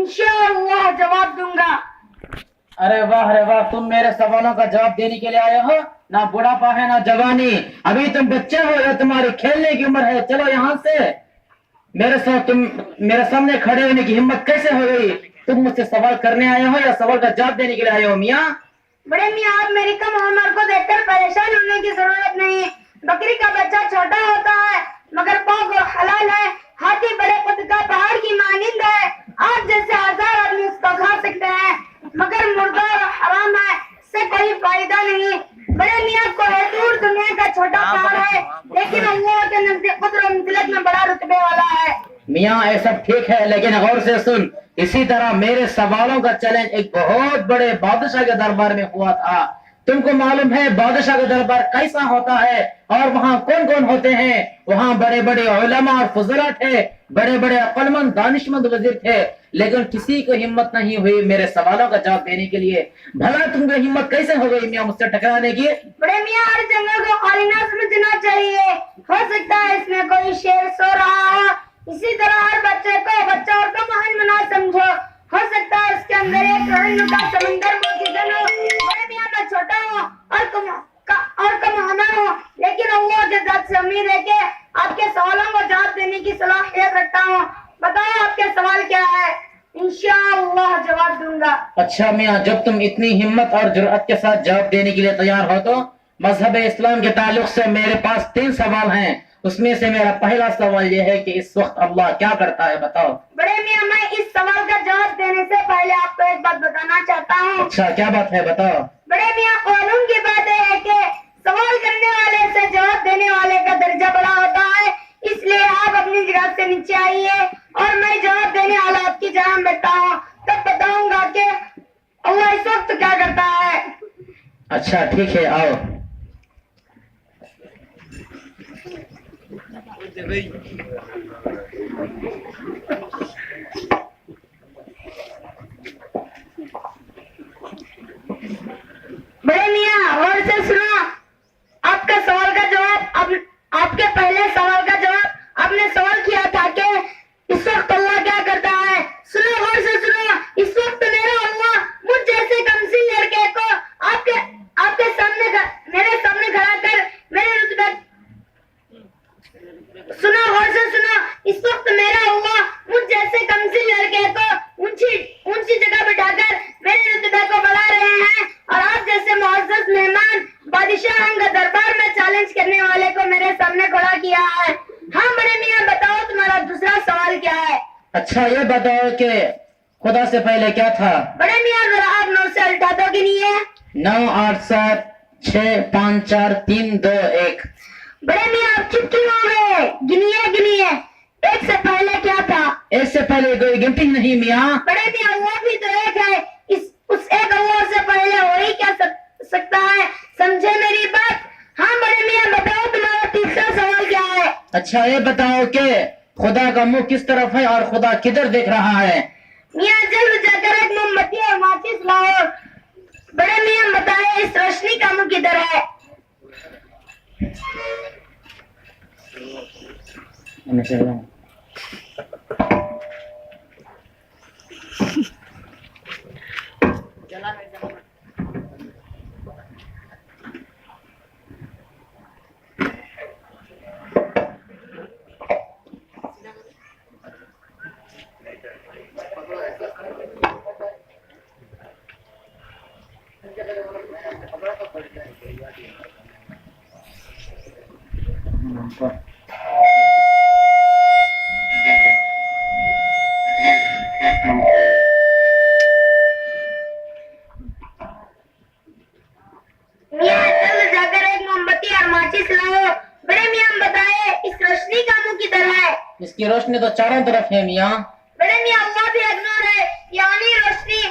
इंशाअल्लाह जवाब दूंगा। अरे वाह, तुम मेरे सवालों का जवाब देने के लिए आए हो। ना बुढ़ापा है ना जवानी, अभी तुम बच्चे हो या तुम्हारी खेलने की उम्र है। चलो यहाँ से। तुम मेरे सामने खड़े होने की हिम्मत कैसे हो गई? तुम मुझसे सवाल करने आए हो या सवाल का जवाब देने के लिए आए हो मियाँ? बड़े मियाँ, आप मेरी कम उम्र को देखकर परेशान होने की जरूरत नहीं। बकरी का बच्चा छोटा होता है मगर पाक और हलाल है। हाथी बड़े कद का पहाड़ की मानिंद है। आप जैसे हजार आदमी उसको खा सकते हैं मगर मुर्गा और हराम है, इससे कोई फायदा नहीं। बड़े मियाँ कोहे दूर दुनिया का छोटा पहाड़ है लेकिन अल्लाह के नजदीक कुदरत मंजिलत में बड़ा रुतबे वाला है। मियाँ ये सब ठीक है लेकिन गौर से सुन। इसी तरह मेरे सवालों का चैलेंज एक बहुत बड़े बादशाह के दरबार में हुआ था। तुमको मालूम है बादशाह का दरबार कैसा होता है और वहाँ कौन कौन होते हैं? वहाँ बड़े बड़े उलमा और फुजला थे, बड़े बड़े अक्लमंद दानिशमंद वजीर थे, लेकिन किसी को हिम्मत नहीं हुई मेरे सवालों का जवाब देने के लिए। भला तुमको हिम्मत कैसे हो गई मियाँ मुझसे टकराने की? बड़े मियाँ, हर जंगल को खाली ना समझना चाहिए। हो सकता है इसमें कोई शेर सो रहा हो। इसी तरह हर बच्चे को बच्चा और कम अहम ना समझो। हो सकता है उसके अंदर एक रहम का समंदर मौजूद हो। बड़े मियाँ, मैं छोटा हूँ और कम अहम हूँ लेकिन अल्लाह के ज़ात से उम्मीद है कि आपके सवालों को जवाब देने की सलाहियत रखता हूँ। बताओ आपके सवाल क्या है? इंशाअल्लाह जवाब दूंगा। अच्छा मियाँ, जब तुम इतनी हिम्मत और जुर्रत के साथ जवाब देने के लिए तैयार हो तो मजहब इस्लाम के ताल्लुक से मेरे पास 3 सवाल हैं। उसमें से मेरा पहला सवाल यह है कि इस वक्त अल्लाह क्या करता है? बताओ। बड़े मियाँ, मैं इस सवाल का जवाब देने से पहले आपको एक बात बताना चाहता हूँ। अच्छा, क्या बात है? बताओ। बड़े मियाँ, कानून की बात है कि सवाल करने वाले से जवाब देने वाले का दर्जा बड़ा होता है, इसलिए आप अपनी जगह से नीचे आइए और मैं जवाब देने वाला आपकी जगह बैठा हूँ, तब बताऊंगा कि अल्लाह इस वक्त क्या करता है। अच्छा ठीक है, आओ। बड़े मियाँ, गौर से सुनो। आपका सवाल का जवाब आपके पहले सवाल का जवाब आपने सवाल किया था कि इस वक्त अल्लाह क्या करता है। सुनो, गौर से सुनो। इस वक्त मेरा अल्लाह मुझ जैसे कमसिन लड़के को आपके सामने मेरे सामने खड़ा कर मेरे रुतबे। सुनो, गौर से सुनो। इस वक्त मेरा अल्लाह मुझ जैसे कमसिन लड़के को ऊंची जगह बिठाकर मेरे रुतबे को बढ़ा रहे हैं और आप जैसे मुअज़्ज़ज़ मेहमान बादशाह का दरबार में चैलेंज करने वाले को मेरे सामने खड़ा किया है। हाँ बड़े मियाँ, बताओ तुम्हारा दूसरा सवाल क्या है? अच्छा ये बताओ कि खुदा से पहले क्या था? बड़े मियाँ, जरा आप 9 से उल्टा दो गिनिए। 9 8 7 6 5 4 3 2 1। बड़े मियाँ, आप चुप क्यों हो गए? गिनिए। 1 से पहले क्या था? 1 से पहले कोई गिनती नहीं मियाँ। बड़े मियाँ, अल्लाह भी तो एक है। उस एक अल्लाह से पहले हो ही क्या सकता है? समझे मेरी बात? हाँ बड़े मियाँ, बताओ तुम्हारा तीसरा सवाल क्या है? अच्छा ये बताओ कि खुदा का मुंह किस तरफ है और खुदा किधर देख रहा है? मियाँ, जल्द जाकर एक मोमबत्ती और माचिस लाओ। बड़े मियाँ, बताए इस रोशनी का मुंह किधर है? इसकी रोशनी तो चारों तरफ है मियाँ। बड़े मियाँ, अल्लाह भी अगनूर है, यानी रोशनी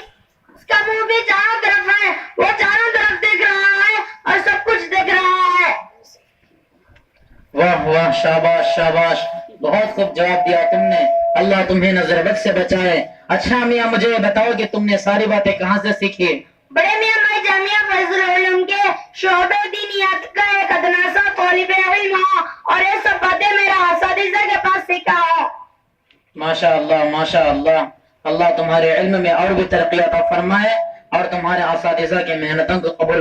उसका मुंह भी चारों तरफ है। वो चारों तरफ देख रहा है और सब कुछ देख रहा है। वाह वाह, शाबाश शाबाश, बहुत खूब जवाब दिया तुमने। अल्लाह तुम्हें नजरबद से बचाए। अच्छा मियाँ, मुझे बताओ कि तुमने सारी बातें कहाँ से सीखी? बड़े मियाँ, मैं जामिया फजलुल उलूम के शोबे दीनियात का एक अदनासा तालिबे इल्म हूँ और ये सब बातें मेरा असातिज़ा के पास सीखा हूँ। माशा अल्लाह माशा अल्लाह। अल्लाह तुम्हारे इल्म में और भी तरक्की अता फरमाए और तुम्हारे असातिज़ा की मेहनतों को कबूल